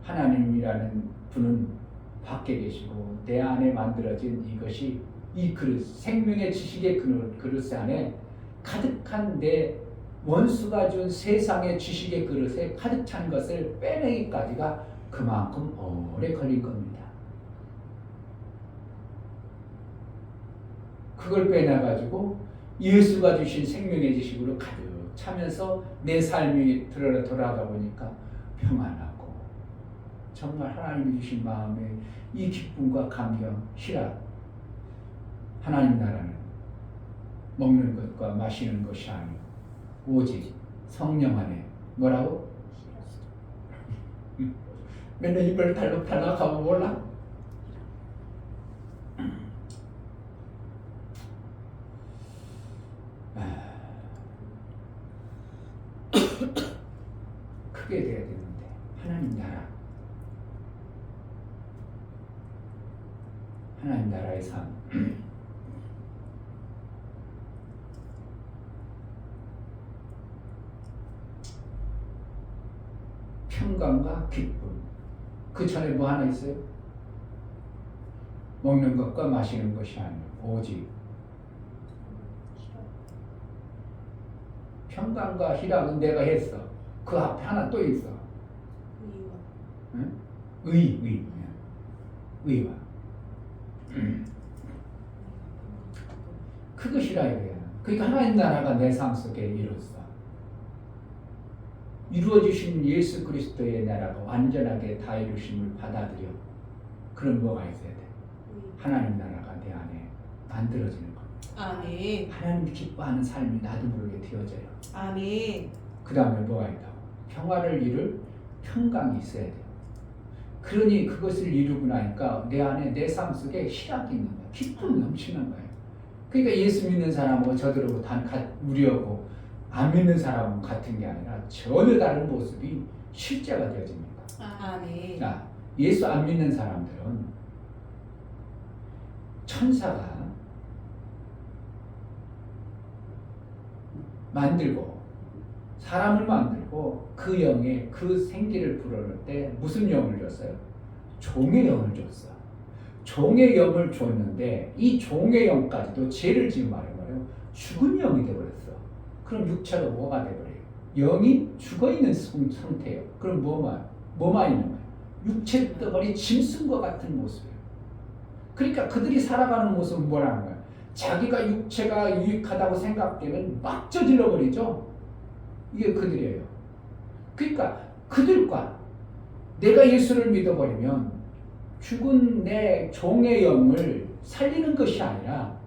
하나님이라는 분은 밖에 계시고 내 안에 만들어진 이것이 이 그릇, 생명의 지식의 그릇 안에 가득한 내 원수가 준 세상의 지식의 그릇에 가득 찬 것을 빼내기까지가 그만큼 오래 걸린 겁니다. 그걸 빼내가지고 예수가 주신 생명의 지식으로 가득 차면서 내 삶이 돌아가 보니까 평안하고 정말 하나님이 주신 마음에 이 기쁨과 감격, 희락. 하나님 나라는 먹는 것과 마시는 것이 아니고 오직 성령 안에 뭐라고? 맨날 입을 달락달락 하고 몰라? 크게 돼야 되는데 하나님 나라, 하나님 나라의 삶. 평강과 기쁨. 그 전에 뭐 하나 있어요? 먹는 것과 마시는 것이 아니고 오직 평강과 희락은 내가 했어. 그 앞에 하나 또 있어. 응? 의와. 그것이라 이거야. 그러니까 하나님 나라가 내 삶 속에 이루어주신 예수 그리스도의 나라가 완전하게 다 이루심을 받아들여. 그럼 뭐가 있어야 돼? 하나님 나라가 내 안에 만들어지는 거야. 아멘. 하나님이 기뻐하는 삶이 나도 모르게 되어져요. 아멘. 그 다음에 뭐가 있다고? 평화를 이룰 평강이 있어야 돼요. 그러니 그것을 이루고 나니까 내 안에 내 삶 속에 희락이 있는 거야. 기쁨이 넘치는 거예요. 그러니까 예수 믿는 사람하고 저들하고 우리하고 안 믿는 사람은 같은 게 아니라 전혀 다른 모습이 실제가 되어집니다. 아멘. 자, 예수 안 믿는 사람들은 천사가 만들고 사람을 만들고 그 영에 그 생기를 불어넣을 때 무슨 영을 줬어요? 종의 영을 줬어. 종의 영을 줬는데 이 종의 영까지도 죄를 지은 말이에요. 죽은 영이 되어버렸어. 그럼 육체가 뭐가 되어버려요? 영이 죽어있는 상태예요. 그럼 뭐만 있는 거예요? 육체 덩어리 짐승과 같은 모습이에요. 그러니까 그들이 살아가는 모습은 뭐라는 거예요? 자기가 육체가 유익하다고 생각되면 막 저질러 버리죠. 이게 그들이에요. 그러니까 그들과 내가 예수를 믿어버리면 죽은 내 종의 영을 살리는 것이 아니라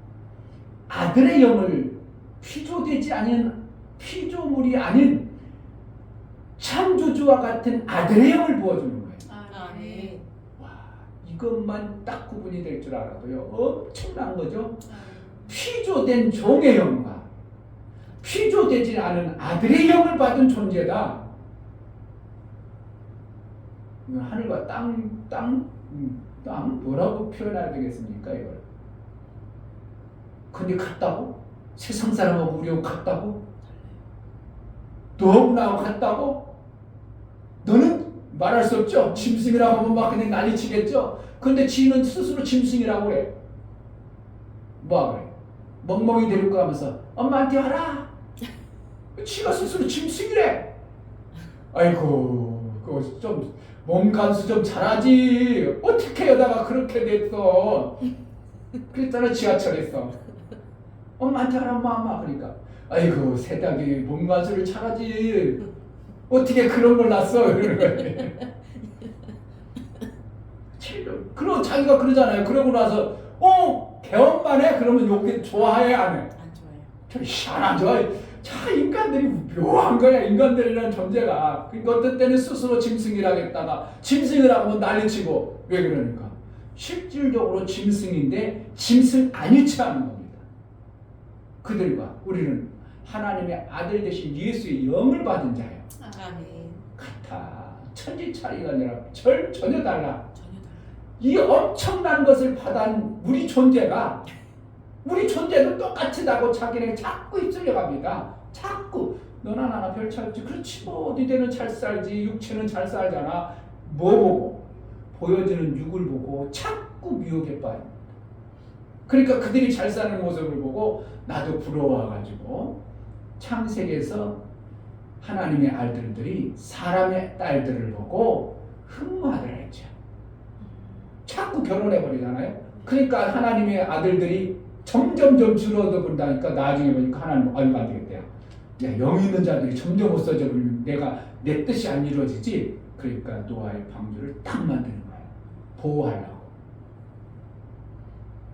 아들의 영을 피조되지 않은 피조물이 아닌 창조주와 같은 아들의 영을 부어주는 거예요. 아멘. 와, 이것만 딱 구분이 될 줄 알아도요 엄청난 거죠. 피조된 종의 영과 피조되지 않은 아들의 영을 받은 존재다. 하늘과 땅 뭐라고 표현해야 되겠습니까 이걸? 근데 같다고? 세상 사람하고 우리하고 같다고? 너하고 같다고? 너는 말할 수 없죠. 짐승이라고 하면 막 그냥 난리치겠죠. 근데 지는 스스로 짐승이라고 그래. 뭐 그래? 멍멍이 데리고 가면서 엄마한테 와라. 지가 스스로 짐승이래. 아이고 그거 좀 몸간수 좀 잘하지. 어떻게 여자가 그렇게 됐어. 그랬잖아 지하철에서. 엄마한테 하라 엄마 그러니까 아이고 세탁이 몸간수를 잘하지. 어떻게 그런 걸 낳았어. 이러는 거예요. 그럼 자기가 그러잖아요. 그러고 나서 개엄만 해? 그러면 욕이 좋아해 안 해? 안 좋아해요. 저 희한하죠. 참 인간들이 묘한 거야. 인간들이라는 존재가. 그러니까 어떤 때는 스스로 짐승이라고 했다가 짐승이라고 하면 난리치고. 왜 그러니까? 실질적으로 짐승인데 짐승 아니지 않은 겁니다. 그들과 우리는 하나님의 아들 되신 예수의 영을 받은 자예요. 아멘. 같아. 천지 차이가 아니라 전혀 달라. 전혀 다르. 이 엄청난 것을 받은 우리 존재가 우리 존재도 똑같이다고 자기네 자꾸 입술려 갑니다. 자꾸 너나 나나 별 차이 없지. 그렇지 뭐 니네는 잘 살지. 육체는 잘 살잖아. 뭐 보고? 보여지는 육을 보고 자꾸 미혹에 빠집니다. 그러니까 그들이 잘 사는 모습을 보고 나도 부러워가지고 창세기에서 하나님의 아들들이 사람의 딸들을 보고 흠모하더라 했죠. 자꾸 결혼해버리잖아요. 그러니까 하나님의 아들들이 점점점 줄어들어 본다니까 나중에 보니까 하나님 아이고 안 되겠다. 야, 영 있는 자들이 점점 없어져 버리면 내 뜻이 안 이루어지지. 그러니까 노아의 방주를 딱 만드는 거예요. 보호하려고.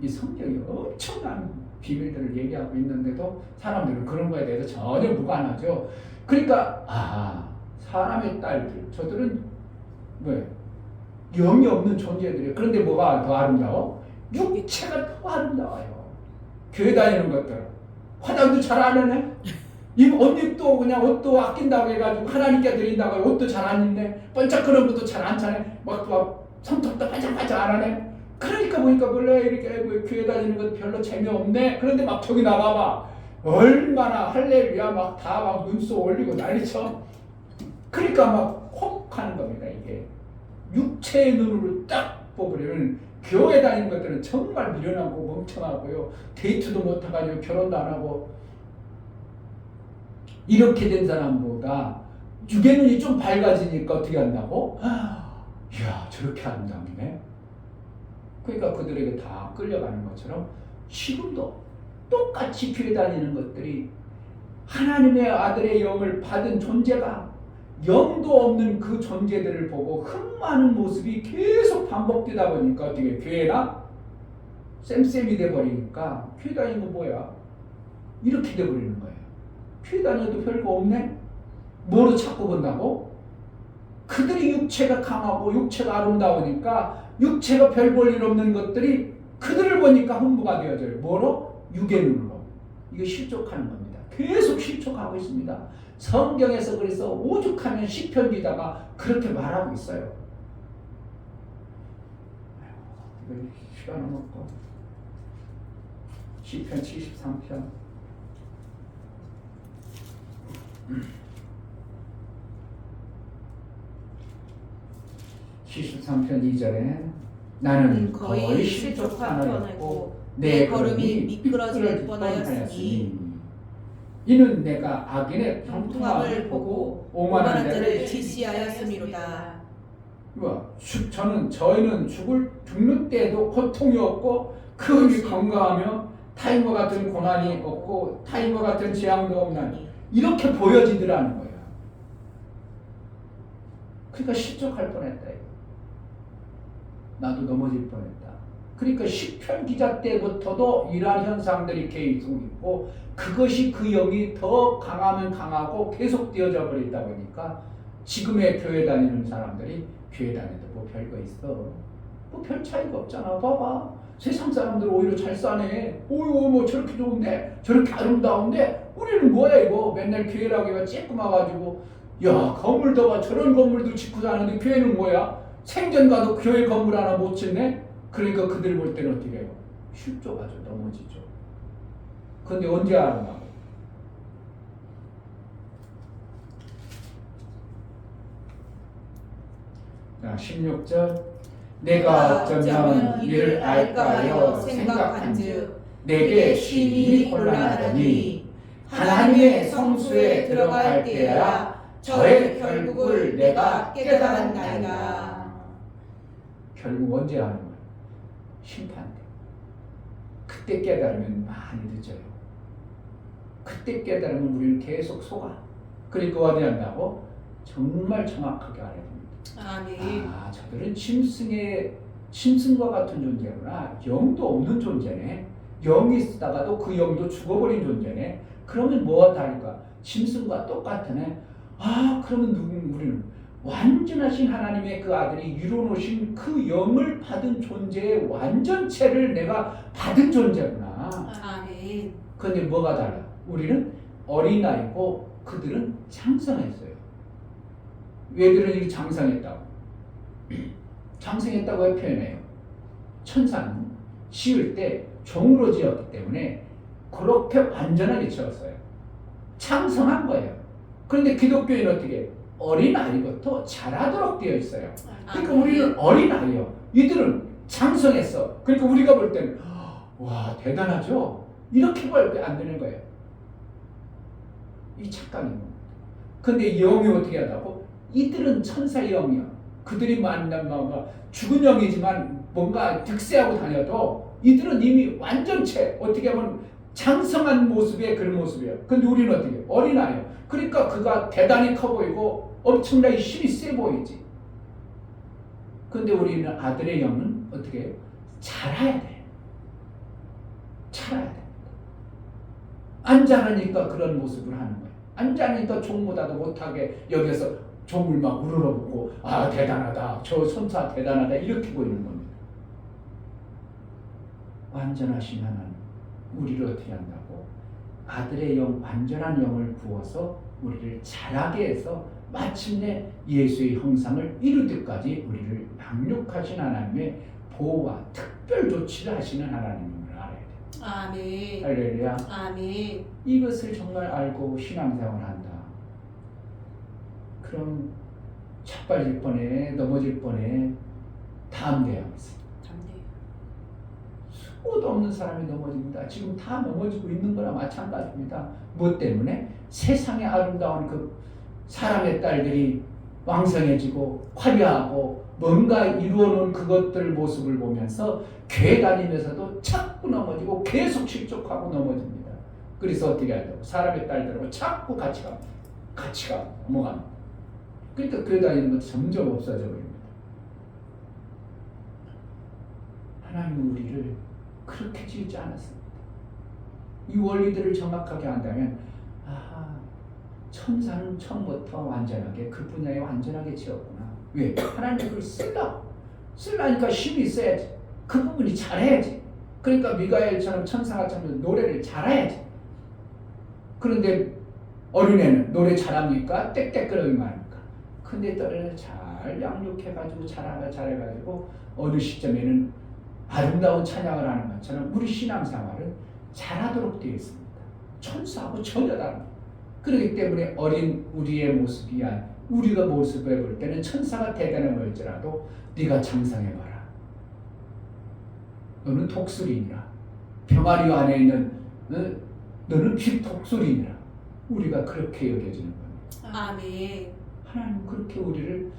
이 성경이 엄청난 비밀들을 얘기하고 있는데도 사람들은 그런 거에 대해서 전혀 무관하죠. 그러니까 사람의 딸들 저들은 뭐예요? 영이 없는 존재들이에요. 그런데 뭐가 더 아름다워? 육체가 더 아름다워요. 교회 다니는 것들 화장도 잘 안 하네. 이 옷도 그냥 옷도 아낀다고 해가지고 하나님께 드린다고 옷도 잘 안 입네. 번쩍거리는 것도 잘 안 차네. 막 손톱도 반짝반짝 안 하네. 그러니까 보니까 원래 이렇게 교회 다니는 것 별로 재미없네. 그런데 막 저기 나가봐. 얼마나 할렐루야 막 다 막 눈썹 올리고 난리쳐. 그러니까 막 혹하는 겁니다. 이게 육체의 눈으로 딱 보면 교회 다니는 것들은 정말 미련하고 멍청하고요. 데이트도 못해가지고 결혼도 안 하고 이렇게 된 사람보다 육의 눈이 좀 밝아지니까 어떻게 한다고? 이야 저렇게 아름답네. 그러니까 그들에게 다 끌려가는 것처럼 지금도 똑같이 교회 다니는 것들이 하나님의 아들의 영을 받은 존재가 영도 없는 그 존재들을 보고 흠모하는 모습이 계속 반복되다 보니까 어떻게 교회나 쌤쌤이 돼버리니까 교회 다니는 거 뭐야? 이렇게 돼버리는 거예요. 교회 다녀도 별거 없네? 뭐로 찾고 본다고? 그들이 육체가 강하고 육체가 아름다우니까 육체가 별 볼 일 없는 것들이 그들을 보니까 흠모가 되어져요. 뭐로? 육의 눈으로. 이게 실족하는 겁니다. 계속 실족하고 있습니다. 성경에서 그래서 오죽하면 시편 기자가 그렇게 말하고 있어요. 시간을 먹고 시편 73편 73편 2절에 나는 거의 실족한 뻔하였고 내 걸음이 미끄러질 뻔하였으니 이는 내가 악인의 형통함을 보고 오만한 자를 지시하였음이로다. 저희는 죽는 때에도 고통이 없고 그음이 건강하며 타인과 같은 고난이 없고 타인과 같은 재앙도 없나니 이렇게 보여지더라는 거야. 그러니까 실족할 뻔했다. 나도 넘어질 뻔했다. 그러니까 시편 기자 때부터도 이러한 현상들이 계속 있고 그것이 그 영이 더 강하면 강하고 계속 되어져 버리다 보니까 지금의 교회 다니는 사람들이 교회 다녀도 뭐 별거 있어. 뭐 별 차이가 없잖아. 봐봐. 세상 사람들 오히려 잘 사네. 오유 뭐 저렇게 좋은데 저렇게 아름다운데 우리는 뭐야 이거 맨날 교회라고 해가 쬐끔해가지고 야 건물도 봐 저런 건물도 짓고 사는데 교회는 뭐야? 생전 가도 교회 건물 하나 못 짓네? 그러니까 그들 볼 때는 어떻게 해요? 슛좁아져 넘어지죠. 근데 언제 알았나? 자 16절 내가 어쩌면 이를 알까 하여 생각한즉 내게 심히 곤란하더니 하나님의 성수에 들어갈 때야 저의 결국을 내가 깨달았나이다. 결국 언제 하는 거야? 심판 때. 그때 깨달으면 많이 늦어요. 그때 깨달으면 우리는 계속 속아. 그러니까 어디 한다고? 정말 정확하게 알아야 됩니다. 아멘. 저들은 짐승과 같은 존재구나. 영도 없는 존재네. 영이 있다가도 그 영도 죽어버린 존재네. 그러면 뭐가 다를까? 짐승과 똑같으네. 그러면 우리는 완전하신 하나님의 그 아들이 이루어놓으신 그 영을 받은 존재의 완전체를 내가 받은 존재구나. 아멘. 그런데 뭐가 달라? 우리는 어린아이고 그들은 장성했어요. 얘들은 이렇게 장성했다고. 장성했다고 왜 표현해요? 천사는 지을 때 종으로 지었기 때문에 그렇게 완전하게 지었어요. 장성한 거예요. 그런데 기독교인은 어떻게 해요? 어린아이부터 자라도록 되어 있어요. 그러니까 우리는 어린아이요. 이들은 장성했어. 그러니까 우리가 볼 때는 와 대단하죠? 이렇게 볼 안 되는 거예요. 이 착각인 겁니다. 근데 영이 어떻게 하다고? 이들은 천사의 영이야. 그들이 만나면 죽은 영이지만 뭔가 득세하고 다녀도 이들은 이미 완전체 어떻게 하면 장성한 모습의 그런 모습이에요. 근데 우리는 어떻게 해요? 어린아이요. 그러니까 그가 대단히 커 보이고 엄청나게 힘이 세 보이지. 근데 우리는 아들의 영은 어떻게 해요? 자라야 돼. 자라야 돼. 안 자라니까 그런 모습을 하는 거예요. 안 자라니까 종보다도 못하게 여기서 종을 막 우러러보고 대단하다. 저 천사 대단하다. 이렇게 보이는 겁니다. 완전하신 하나님. 우리를 어떻게 한다고? 아들의 영, 완전한 영을 부어서 우리를 자라게 해서 마침내 예수의 형상을 이루기까지 우리를 양육하신 하나님의 보호와 특별 조치를 하시는 하나님을 알아야 돼요. 아멘. 할렐루야. 아멘. 이것을 정말 알고 신앙생활을 한다. 그럼 자빠질 뻔해, 넘어질 뻔해, 다음 대학에서. 수고도 없는 사람이 넘어집니다. 지금 다 넘어지고 있는 거나 마찬가지입니다. 무엇 때문에? 세상의 아름다운 그 사람의 딸들이 왕성해지고 화려하고 뭔가 이루어놓은 그것들 모습을 보면서 교회 다니면서도 자꾸 넘어지고 계속 실족하고 넘어집니다. 그래서 어떻게 하냐고 사람의 딸들하고 자꾸 같이 넘어갑니다. 그러니까 교회 다니는 건 점점 없어져 버립니다. 하나님은 우리를 그렇게 지지 않았습니다. 이 원리들을 정확하게 한다면 천사는 처음부터 완전하게 그 분야에 완전하게 지었구나. 왜? 하나님이 그걸 쓰려니까 힘이 있어야지. 그 부분이 잘해야지. 그러니까 미가엘처럼 천사가처럼 노래를 잘해야지. 그런데 어린애는 노래 잘합니까? 땡땡거리기만 합니까? 근데 딸을 잘 양육해가지고 잘해가지고 어느 시점에는 아름다운 찬양을 하는 것처럼 우리 신앙생활은 잘하도록 되어 있습니다. 천사하고 전혀 다릅니다. 그렇기 때문에 어린 우리의 모습이 우리가 모습을 볼 때는 천사가 대단해 보일지라도 네가 장성해봐라. 너는 독수리니라. 병아리 안에 있는 너는 독수리니라. 우리가 그렇게 여겨지는 겁니다. 아멘. 하나님은 그렇게 우리를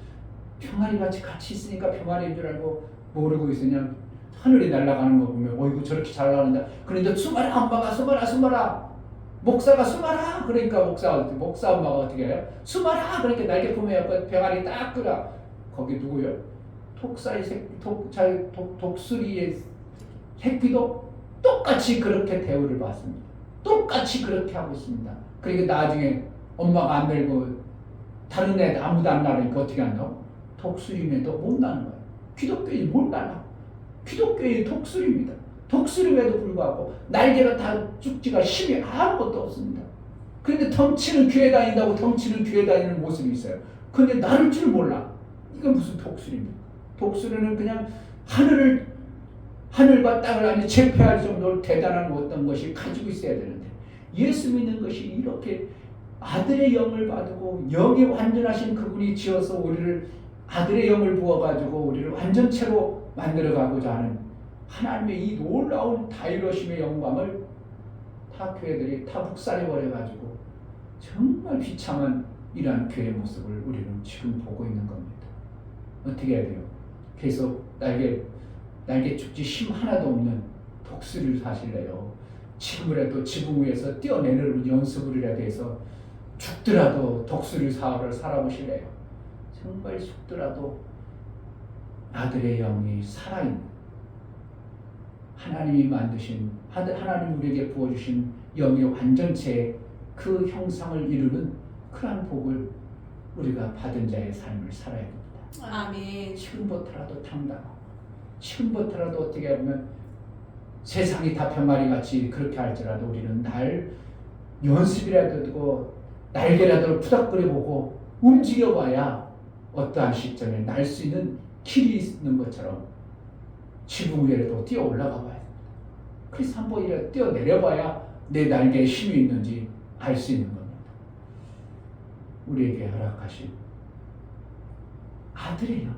병아리 같이 있으니까 병아리인 줄 알고 모르고 있으냐 하늘이 날아가는 거 보면 어이구 저렇게 잘 나간다. 그런데 숨어라 엄마가 숨어라 목사가 숨어라 그러니까 목사 엄마가 어떻게 해요? 숨어라 그러니까 날개 품에 병아리 딱 끌어. 거기 누구요? 독수리의 새끼도 똑같이 그렇게 대우를 받습니다. 똑같이 그렇게 하고 있습니다. 그러니까 나중에 엄마가 안 들고 다른 애 아무도 안 나르니까 어떻게 한다고? 독수리매도 못 나는 거예요. 기독교인이 못 나나? 기독교인이 독수리입니다. 독수림에도 불구하고 날개가 다 쭉지가 힘이 아무것도 없습니다. 그런데 덩치는 교회 다닌다고 덩치는 교회 다니는 모습이 있어요. 근데 나를 줄 몰라. 이건 무슨 독수리입니까? 독수리는 그냥 하늘과 땅을 아니 제패할 정도로 대단한 어떤 것이 가지고 있어야 되는데 예수 믿는 것이 이렇게 아들의 영을 받고 영이 완전하신 그분이 지어서 우리를 아들의 영을 부어가지고 우리를 완전체로 만들어가고자 하는 하나님의 이 놀라운 다이러심의 영광을 타 교회들이 다 북살해버려가지고 정말 비참한 이러한 교회 모습을 우리는 지금 보고 있는 겁니다. 어떻게 해야 돼요? 계속 날개 축지 힘 하나도 없는 독수리를 사실래요. 지금이라도 지붕 위에서 뛰어내리는 연습을 이라도 해서 죽더라도 독수리 사업을 살아보실래요. 정말 죽더라도 아들의 영이 살아있는 하나님이 만드신 하나님 우리에게 부어주신 영의 완전체의 그 형상을 이루는 그러한 복을 우리가 받은 자의 삶을 살아야 됩니다. 아멘. 지금부터라도 당당하고 지금부터라도 어떻게 보면 세상이 다 병아리같이 그렇게 할지라도 우리는 날 연습이라도 두고 날개라도 푸닥거려보고 움직여봐야 어떠한 시점에 날 수 있는 길이 있는 것처럼 지붕 위에라도 뛰어 올라가 봐야 됩니다. 그래서 한번 이렇게 뛰어 내려봐야 내 날개에 힘이 있는지 알 수 있는 겁니다. 우리에게 허락하신 아들이요.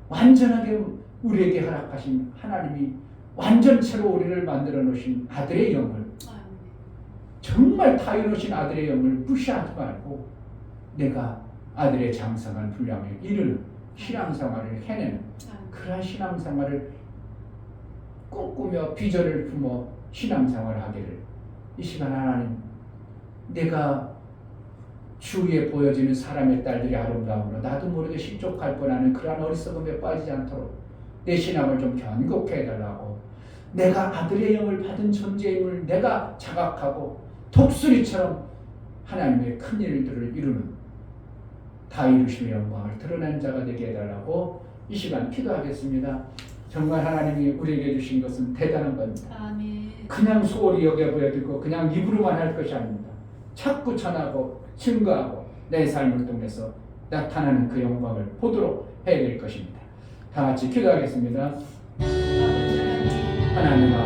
완전하게 우리에게 허락하신 하나님이 완전체로 우리를 만들어 놓으신 아들의 영을 정말 다이노신 아들의 영을 무시하지 말고 내가 아들의 장성한 분량을 이루는 신앙생활을 해내는 그러한 신앙생활을 꿈꾸며 비전을 품어 신앙생활을 하기를 이 시간 하나님 내가 주위에 보여지는 사람의 딸들이 아름다움으로 나도 모르게 실족할 뻔하는 그러한 어리석음에 빠지지 않도록 내 신앙을 좀 견고케 해달라고 내가 아들의 영을 받은 존재임을 내가 자각하고 독수리처럼 하나님의 큰 일들을 이루는 다 이루심의 영광을 드러낸 자가 되게 해달라고 이 시간 기도하겠습니다. 정말 하나님이 우리에게 주신 것은 대단한 겁니다. 아멘. 그냥 소홀히 여겨보여지고 그냥 입으로만 할 것이 아닙니다. 자꾸 전하고 증거하고 내 삶을 통해서 나타나는 그 영광을 보도록 해야 될 것입니다. 다 같이 기도하겠습니다. 아버지 하나님. 하나님 아버지